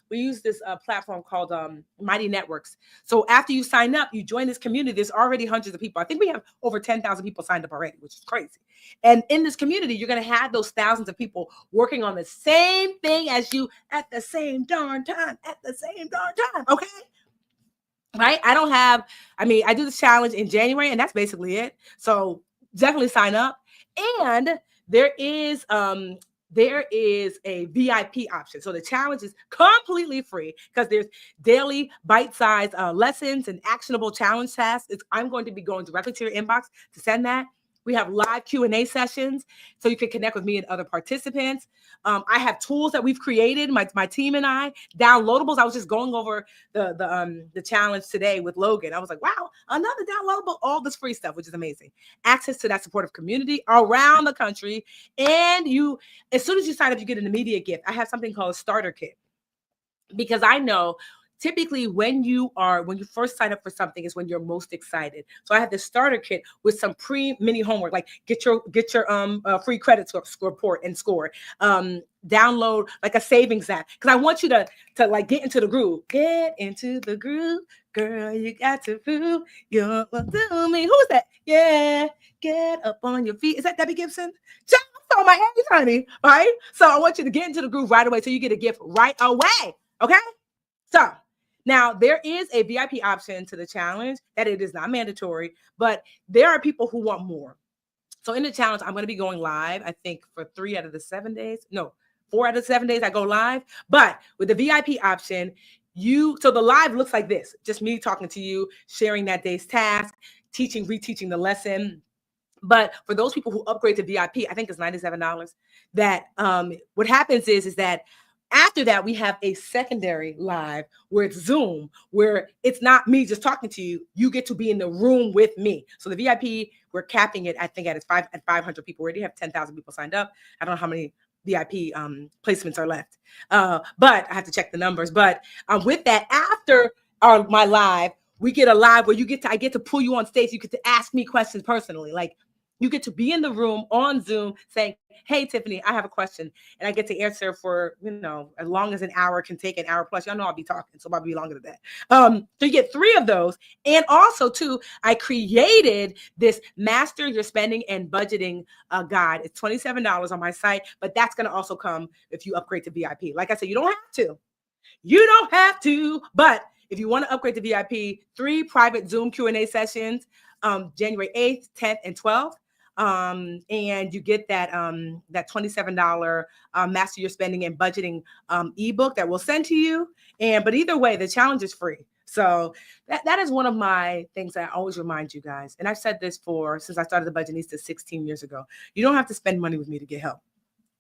We use this platform called Mighty Networks. So after you sign up, you join this community. There's already hundreds of people. I think we have over 10,000 people signed up already, which is crazy. And in this community, you're going to have those thousands of people working on the same thing as you at the same darn time, okay? Right? I do this challenge in January, and that's basically it. So definitely sign up. And there is a VIP option. So the challenge is completely free, because there's daily bite-sized lessons and actionable challenge tasks. I'm going to be going directly to your inbox to send that. We have live Q&A sessions, so you can connect with me and other participants. I have tools that we've created, my team and I, downloadables. I was just going over the challenge today with Logan. I was like, wow, another downloadable, all this free stuff, which is amazing. Access to that supportive community around the country. And as soon as you sign up, you get an immediate gift. I have something called a starter kit, because I know typically when you first sign up for something is when you're most excited. So I have this starter kit with some mini homework, like get your free credit score report and score. Download like a savings app, because I want you to like get into the groove. Get into the groove, girl. You got to prove you're to me. Who's that? Yeah, get up on your feet. Is that Debbie Gibson? Jump on my head, honey. Right. So I want you to get into the groove right away, so you get a gift right away. Okay. So now there is a VIP option to the challenge that it is not mandatory, but there are people who want more. So in the challenge, I'm going to be going live, I think, for 4 out of the 7 days I go live. But with the VIP option, so the live looks like this: just me talking to you, sharing that day's task, reteaching the lesson. But for those people who upgrade to VIP, I think it's $97. That what happens is that after that, we have a secondary live where it's Zoom, where it's not me just talking to you. You get to be in the room with me. So the VIP, we're capping it, I think, at 500 people. We already have 10,000 people signed up. I don't know how many VIP placements are left, but I have to check the numbers. But with that, after my live, we get a live where I get to pull you on stage. You get to ask me questions personally. Like, you get to be in the room on Zoom saying, hey, Tiffany, I have a question. And I get to answer for, as long as an hour can take, an hour plus. Y'all know I'll be talking, so it'll probably be longer than that. So you get 3 of those. And also, too, I created this Master Your Spending and Budgeting guide. It's $27 on my site, but that's going to also come if you upgrade to VIP. Like I said, you don't have to, but if you want to upgrade to VIP, 3 private Zoom Q&A sessions, January 8th, 10th, and 12th. and you get that that $27 Master Your Spending and Budgeting ebook that we'll send to you. But either way, the challenge is free. So that is one of my things that I always remind you guys. And I've said this since I started the Budgetista 16 years ago. You don't have to spend money with me to get help.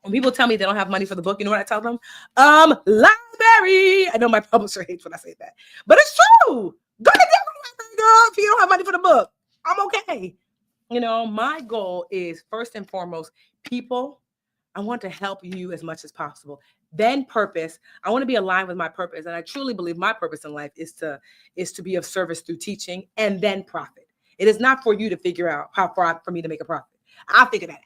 When people tell me they don't have money for the book, you know what I tell them? Library. I know my publisher hates when I say that, but it's true. Go to the library, girl. If you don't have money for the book, I'm okay. My goal is first and foremost, people. I want to help you as much as possible. Then purpose. I want to be aligned with my purpose. And I truly believe my purpose in life is to be of service through teaching, and then profit. It is not for you to figure out how far for me to make a profit. I'll figure that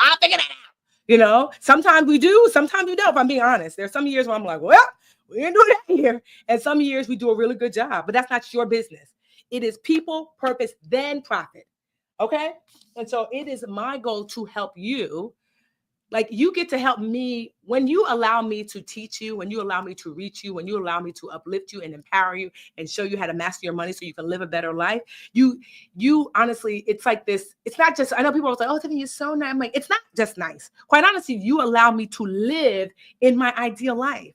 out. Sometimes we do, sometimes we don't, if I'm being honest. There's some years where I'm like, well, we didn't do that here. And some years we do a really good job, but that's not your business. It is people, purpose, then profit. Okay. And so it is my goal to help you. Like, you get to help me when you allow me to teach you, when you allow me to reach you, when you allow me to uplift you and empower you and show you how to master your money so you can live a better life. You honestly, it's like this. It's not just, I know people are like, oh, Tiffany, you're so nice. I'm like, it's not just nice. Quite honestly, you allow me to live in my ideal life.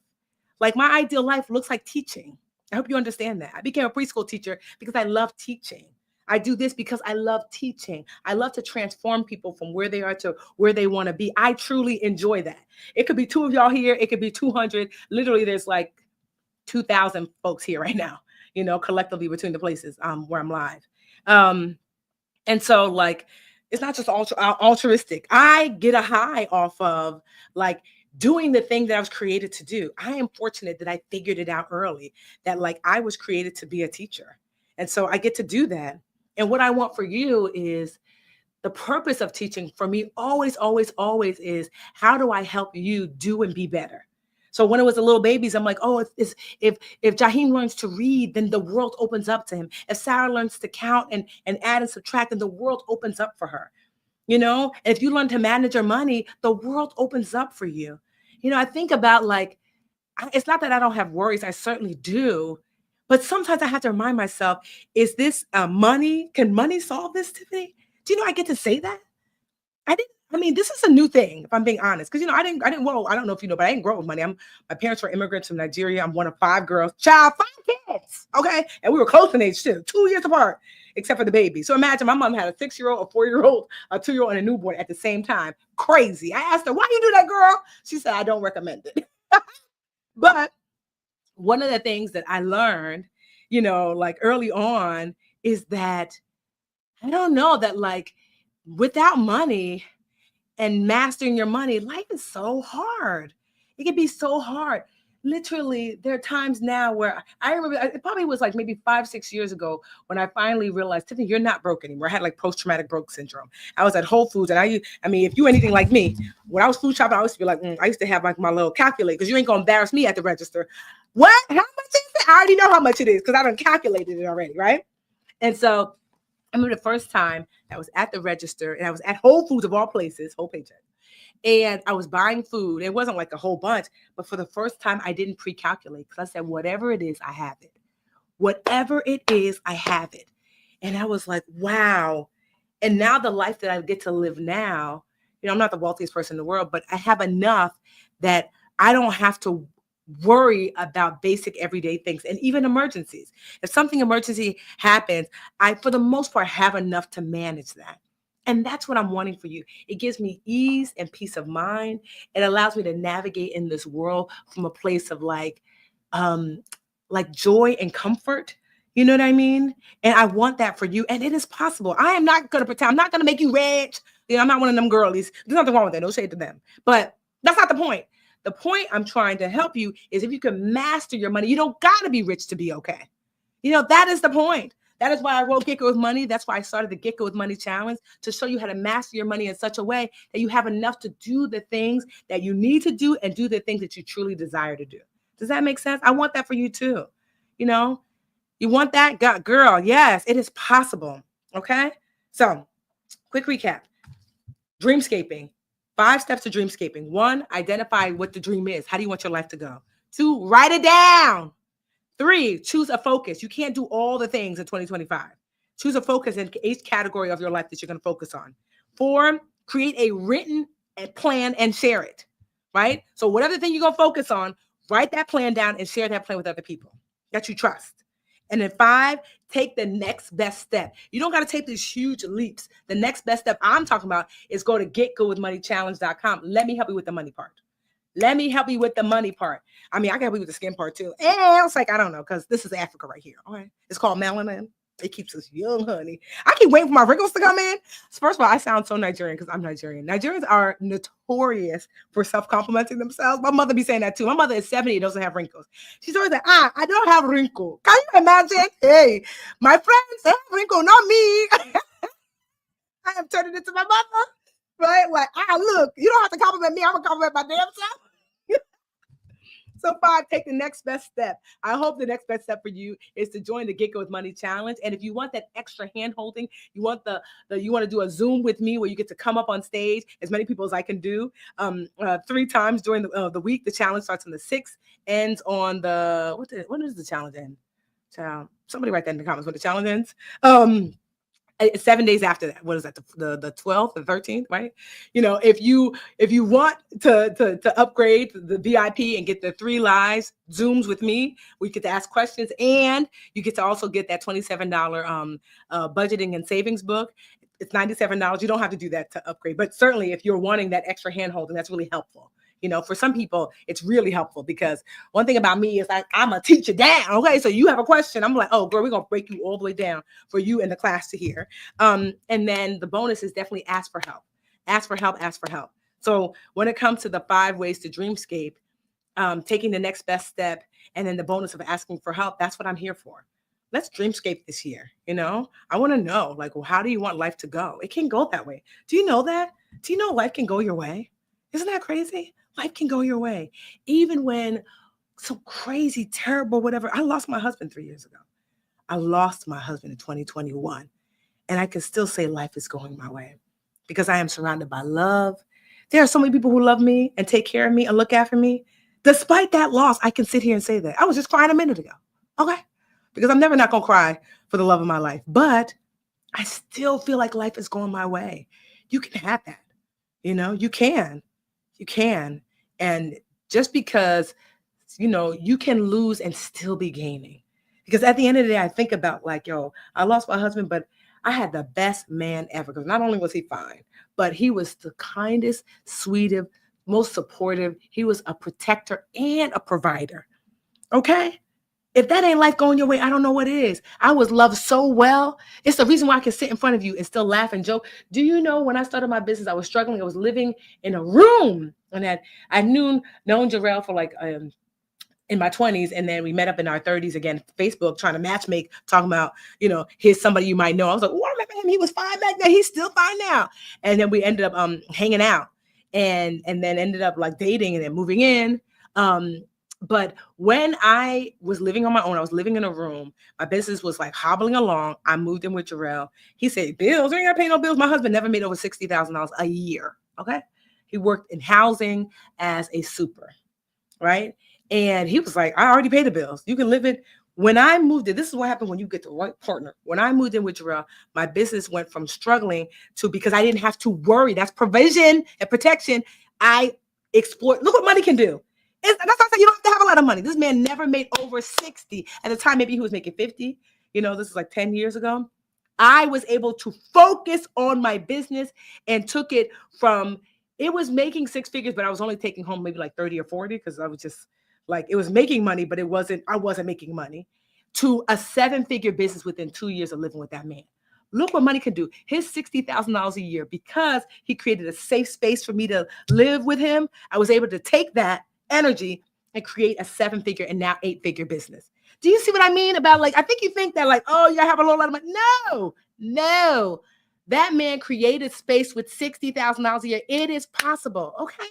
Like, my ideal life looks like teaching. I hope you understand that. I became a preschool teacher because I love teaching. I do this because I love teaching. I love to transform people from where they are to where they want to be. I truly enjoy that. It could be 2 of y'all here. It could be 200. Literally, there's like 2,000 folks here right now, collectively between the places where I'm live. And so, like, it's not just altruistic. I get a high off of, like, doing the thing that I was created to do. I am fortunate that I figured it out early, that, like, I was created to be a teacher. And so I get to do that. And what I want for you is the purpose of teaching for me always, always, always is, how do I help you do and be better? So when it was the little babies, I'm like, oh, if Jaheim learns to read, then the world opens up to him. If Sarah learns to count and add and subtract, then the world opens up for her. And if you learn to manage your money, the world opens up for you. I think about, like, it's not that I don't have worries. I certainly do. But sometimes I have to remind myself, is this money? Can money solve this, Tiffany? Do you know I get to say that? This is a new thing, if I'm being honest. Because, I didn't, well, I don't know if you know, but I didn't grow up with money. My parents were immigrants from Nigeria. I'm one of 5 girls. 5 kids. Okay. And we were close in age too, 2 years apart, except for the baby. So imagine my mom had a 6-year-old, a 4-year-old, a 2-year-old, and a newborn at the same time. Crazy. I asked her, why you do that, girl? She said, I don't recommend it. But one of the things that I learned, like, early on is that, I don't know, that, like, without money and mastering your money, life is so hard. It can be so hard. Literally, there are times now where I remember, it probably was like maybe 5-6 years ago when I finally realized, Tiffany, you're not broke anymore. I had, like, post-traumatic broke syndrome. I was at Whole Foods, and if you're anything like me, when I was food shopping, I used to be like, I used to have, like, my little calculator, because you ain't gonna embarrass me at the register. What? How much is it? I already know how much it is because I done calculated it already, right? And so I remember the first time I was at the register, and I was at Whole Foods of all places, whole paycheck. And I was buying food. It wasn't like a whole bunch, but for the first time, I didn't pre-calculate, because I said, whatever it is, I have it. Whatever it is, I have it. And I was like, wow. And now the life that I get to live now, I'm not the wealthiest person in the world, but I have enough that I don't have to worry about basic everyday things and even emergencies. If something emergency happens, I, for the most part, have enough to manage that. And that's what I'm wanting for you. It gives me ease and peace of mind. It allows me to navigate in this world from a place of, like joy and comfort. You know what I mean? And I want that for you. And it is possible. I am not going to pretend. I'm not going to make you rich. I'm not one of them girlies. There's nothing wrong with that. No shade to them. But that's not the point. The point I'm trying to help you is, if you can master your money, you don't got to be rich to be okay. That is the point. That is why I wrote Get Good with Money. That's why I started the Get Good with Money Challenge, to show you how to master your money in such a way that you have enough to do the things that you need to do and do the things that you truly desire to do. Does that make sense? I want that for you too. You want that? Girl, yes, it is possible. Okay? So, quick recap. Dreamscaping. 5 steps to dreamscaping. 1, identify what the dream is. How do you want your life to go? 2, write it down. 3, choose a focus. You can't do all the things in 2025. Choose a focus in each category of your life that you're going to focus on. 4, create a written plan and share it, right? So whatever thing you're going to focus on, write that plan down and share that plan with other people that you trust. And then 5, take the next best step. You don't got to take these huge leaps. The next best step I'm talking about is go to getgoodwithmoneychallenge.com. Let me help you with the money part. Let me help you with the money part. I mean, I can help you with the skin part too. And it's like, I don't know, because this is Africa right here. All right. It's called melanin. It keeps us young, honey. I keep waiting for my wrinkles to come in. So first of all, I sound so Nigerian because I'm Nigerian. Nigerians are notorious for self-complimenting themselves. My mother be saying that too. My mother is 70 and doesn't have wrinkles. She's always like, I don't have wrinkle. Can you imagine? Hey, my friends, they have wrinkle, not me. I am turning into my mother. Right? Like, look, you don't have to compliment me. I'm going to compliment my damn self. So 5, take the next best step. I hope the next best step for you is to join the Get Go with Money Challenge. And if you want that extra hand holding, you want you want to do a Zoom with me where you get to come up on stage, as many people as I can do, 3 times during the week. The challenge starts on the 6th, ends on when does the challenge end? Somebody write that in the comments when the challenge ends. 7 days after that. What is that? The 12th, the 13th, right? You know, if you want to upgrade the VIP and get the 3 live Zooms with me, we get to ask questions, and you get to also get that $27 budgeting and savings book. It's $97. You don't have to do that to upgrade, but certainly if you're wanting that extra hand holding, that's really helpful. You know, for some people, it's really helpful because one thing about me is I'm a teacher down. Okay, so you have a question, I'm like, oh, girl, we're gonna break you all the way down for you in the class to hear. And then the bonus is definitely ask for help. Ask for help. Ask for help. So when it comes to the 5 ways to dreamscape, taking the next best step, and then the bonus of asking for help, that's what I'm here for. Let's dreamscape this year. You know, I want to know, like, well, how do you want life to go? It can go that way. Do you know that? Do you know life can go your way? Isn't that crazy? Life can go your way. Even when some crazy, terrible, whatever. I lost my husband 3 years ago. I lost my husband in 2021. And I can still say life is going my way because I am surrounded by love. There are so many people who love me and take care of me and look after me. Despite that loss, I can sit here and say that. I was just crying a minute ago. Okay. Because I'm never not going to cry for the love of my life. But I still feel like life is going my way. You can have that. You know, you can. You can. And just because, you know, you can lose and still be gaining. Because at the end of the day, I think about like, yo, I lost my husband, but I had the best man ever. Because not only was he fine, but he was the kindest, sweetest, most supportive. He was a protector and a provider. Okay? If that ain't life going your way, I don't know what is. I was loved so well. It's the reason why I can sit in front of you and still laugh and joke. Do you know when I started my business, I was struggling. I was living in a room, and I known Jarrell for like in my 20s, and then we met up in our 30s again, Facebook, trying to matchmake, talking about, you know, here's somebody you might know. I was like, oh, I remember him. He was fine back then. He's still fine now. And then we ended up hanging out, and then ended up like dating and then moving in. But when I was living on my own, I was living in a room. My business was like hobbling along. I moved in with Jarrell. He said, bills, you ain't got to pay no bills. My husband never made over $60,000 a year. Okay. He worked in housing as a super, right? And he was like, I already paid the bills. You can live it. When I moved in, this is what happened when you get the right partner. When I moved in with Jarrell, my business went from struggling to, because I didn't have to worry. That's provision and protection. I explored. Look what money can do. That's why I said you don't have to have a lot of money. This man never made over 60. At the time, maybe he was making 50. You know, this is like 10 years ago. I was able to focus on my business and took it from, it was making 6 figures, but I was only taking home maybe like 30 or 40 because I was just like, it was making money, but I wasn't making money, to a 7-figure business within 2 years of living with that man. Look what money can do. His $60,000 a year, because he created a safe space for me to live with him, I was able to take that energy and create a 7-figure and now 8-figure business. Do you see what I mean about, like, I think you think that like, oh, you have a lot of money. No. That man created space with $60,000 a year. It is possible. Okay.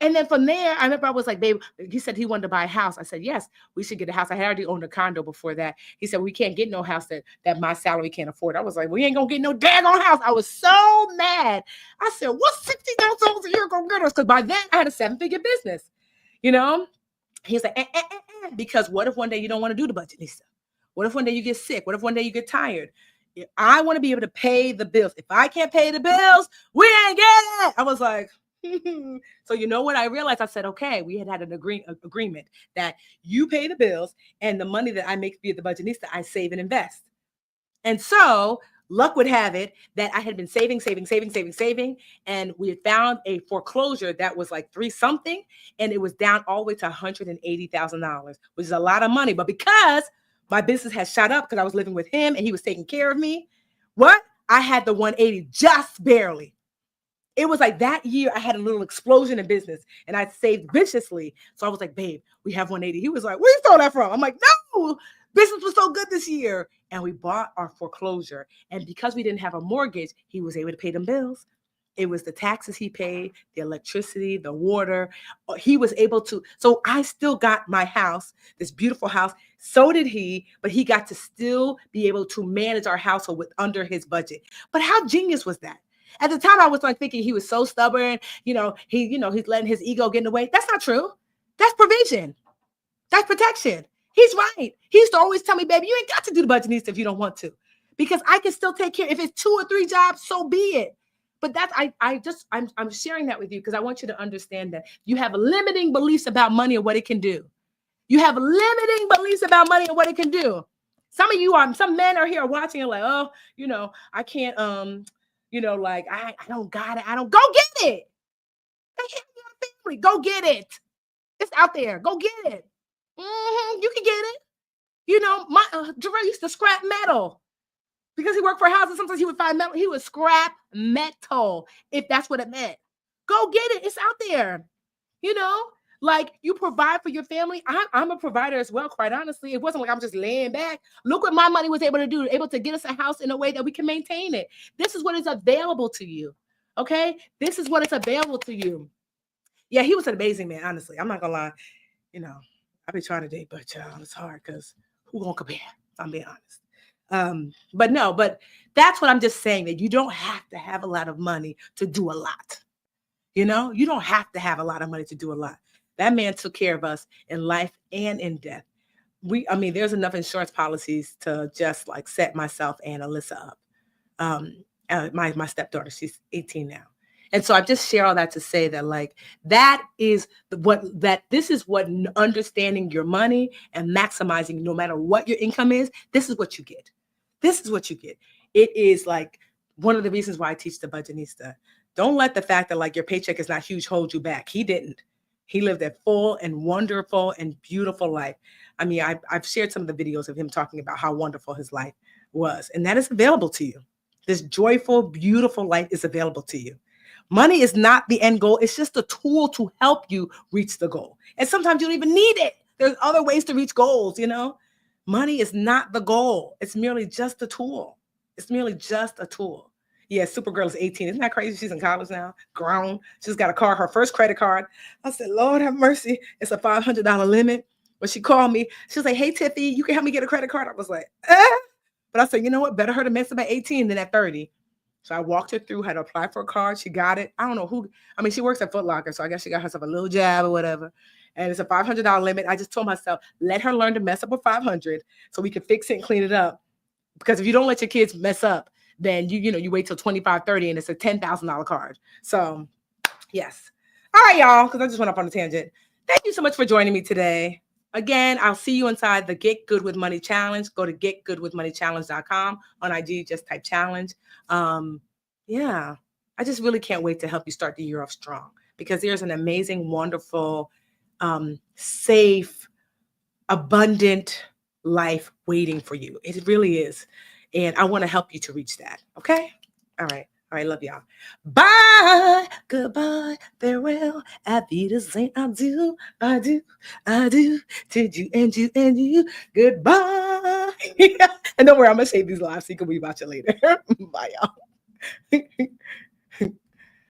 And then from there, I remember I was like, babe, he said he wanted to buy a house. I said, yes, we should get a house. I had already owned a condo before that. He said, we can't get no house that my salary can't afford. I was like, we ain't going to get no daggone house. I was so mad. I said, what's $60,000 a year going to get us? Because by then I had a 7-figure business, you know? He's like, because what if one day you don't want to do the budget, Lisa? What if one day you get sick? What if one day you get tired? I want to be able to pay the bills. If I can't pay the bills, we ain't getting it. I was like, so you know what I realized? I said, okay, we had an agreement that you pay the bills and the money that I make via the Budgetnista, I save and invest. And so luck would have it that I had been saving. And we had found a foreclosure that was like 3 something. And it was down all the way to $180,000, which is a lot of money. But because my business has shot up because I was living with him and he was taking care of me, what? I had the 180 just barely. It was like that year I had a little explosion in business and I saved viciously. So I was like, babe, we have 180. He was like, where you stole that from? I'm like, no, business was so good this year. And we bought our foreclosure. And because we didn't have a mortgage, he was able to pay them bills. It was the taxes he paid, the electricity, the water. He was able to. So I still got my house, this beautiful house. So did he, but he got to still be able to manage our household with under his budget. But how genius was that? At the time, I was like thinking he was so stubborn. He's letting his ego get in the way. That's not true. That's provision. That's protection. He's right. He used to always tell me, baby, you ain't got to do the Budgetnista if you don't want to, because I can still take care. If it's 2 or 3 jobs, so be it. But that's I'm sharing that with you because I want you to understand that you have limiting beliefs about money and what it can do. You have limiting beliefs about money and what it can do. Some men are here watching and like, oh, I can't, like I don't got it. I don't go get it. Family, go get it. It's out there. Go get it. You can get it. My Jarrell used to scrap metal because he worked for houses. Sometimes he would find metal. He would scrap metal if that's what it meant. Go get it. It's out there. Like you provide for your family. I'm a provider as well, quite honestly. It wasn't like I'm just laying back. Look what my money was able to do, able to get us a house in a way that we can maintain it. This is what is available to you. Okay? This is what is available to you. Yeah, he was an amazing man, honestly. I'm not gonna lie. I've been trying to date, but it's hard because who gonna compare? If I'm being honest. But that's what I'm just saying, that you don't have to have a lot of money to do a lot. You don't have to have a lot of money to do a lot. That man took care of us in life and in death. There's enough insurance policies to just like set myself and Alyssa up. My stepdaughter, she's 18 now. And so I just share all that to say that like, this is what understanding your money and maximizing no matter what your income is, this is what you get. This is what you get. It is like one of the reasons why I teach the Budgetnista. Don't let the fact that like your paycheck is not huge hold you back. He didn't. He lived a full and wonderful and beautiful life. I've shared some of the videos of him talking about how wonderful his life was. And that is available to you. This joyful, beautiful life is available to you. Money is not the end goal. It's just a tool to help you reach the goal. And sometimes you don't even need it. There's other ways to reach goals, Money is not the goal. It's merely just a tool. It's merely just a tool. Yeah, Supergirl is 18. Isn't that crazy? She's in college now, grown. She's got a car, her first credit card. I said, Lord have mercy. It's a $500 limit. When she called me, she was like, hey, Tiffy, you can help me get a credit card? I was like, But I said, you know what? Better her to mess up at 18 than at 30. So I walked her through how to apply for a card. She got it. I don't know who. She works at Foot Locker, so I guess she got herself a little jab or whatever. And it's a $500 limit. I just told myself, let her learn to mess up with $500 so we can fix it and clean it up. Because if you don't let your kids mess up, then you wait till 25, 30 and it's a $10,000 card. So yes. All right, y'all, because I just went off on a tangent. Thank you so much for joining me today. Again, I'll see you inside the Get Good with Money Challenge. Go to getgoodwithmoneychallenge.com. On IG, just type challenge. I just really can't wait to help you start the year off strong, because there's an amazing, wonderful, safe, abundant life waiting for you. It really is. And I want to help you to reach that. Okay? All right. Love y'all. Bye. Goodbye. Farewell. Avita Saint adieu. I do. Did you and you. Goodbye. And don't worry, I'm going to save these lives so you can read about you later. Bye, y'all.